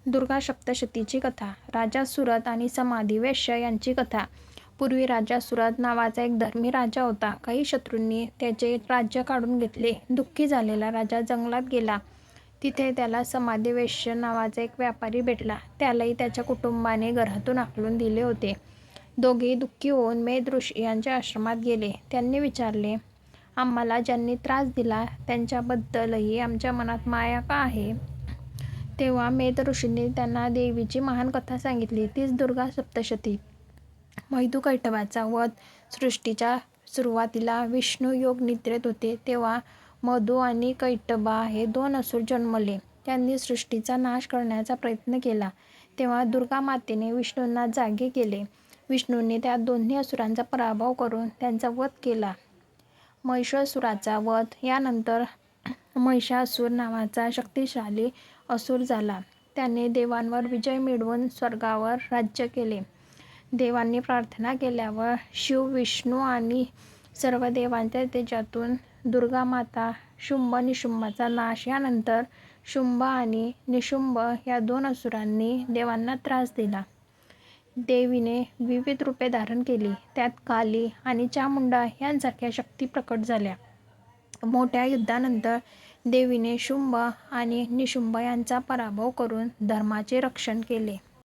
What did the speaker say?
दुर्गा सप्तशतीची कथा. राजा सुरत आणि समाधी वैश्य यांची कथा. पूर्वी राजा सुरत नावाचा एक धर्मी राजा होता. काही शत्रूंनी त्याचे राज्य काढून घेतले. दुःखी झालेला राजा जंगलात गेला. तिथे त्याला समाधी वैश्य नावाचा एक व्यापारी भेटला. त्यालाही त्याच्या कुटुंबाने घरातून हाकलून दिले होते. दोघेही दुःखी होऊन मेध ऋषी यांच्या आश्रमात गेले. त्यांनी विचारले, आम्हाला ज्यांनी त्रास दिला त्यांच्याबद्दलही आमच्या मनात माया का आहे? तेव्हा मेध ऋषींनी त्यांना देवीची महान कथा सांगितली. तीच दुर्गा सप्तशती. कैटभाचा वध. सृष्टीच्या सुरुवातीला विष्णू योग निद्रेत होते तेव्हा मधु आणि कैटभा हे दोन असुर जन्मले. त्यांनी सृष्टीचा नाश करण्याचा प्रयत्न केला. तेव्हा दुर्गा मातेने विष्णूंना जागे केले. विष्णूंनी त्या दोन्ही असुरांचा पराभव करून त्यांचा वध केला. महिषासुराचा वध. यानंतर महिषासुर नावाचा शक्तिशाली असुर झाला. त्याने देवांवर विजय मिळवून स्वर्गावर राज्य केले. देवांनी प्रार्थना केल्यावर शिव, विष्णू आणि सर्व देवांच्या तेजातून दुर्गा माता शुंभ निशुंभाचा नाश. यानंतर शुंभ आणि निशुंभ या दोन असुरांनी देवांना त्रास दिला. देवीने विविध रूपे धारण केली. त्यात काली आणि चामुंडा यांसारख्या शक्ती प्रकट झाल्या. मोठ्या युद्धानंतर देवीने शुंभ आणि निशुंभ यांचा पराभव करून धर्माचे रक्षण केले.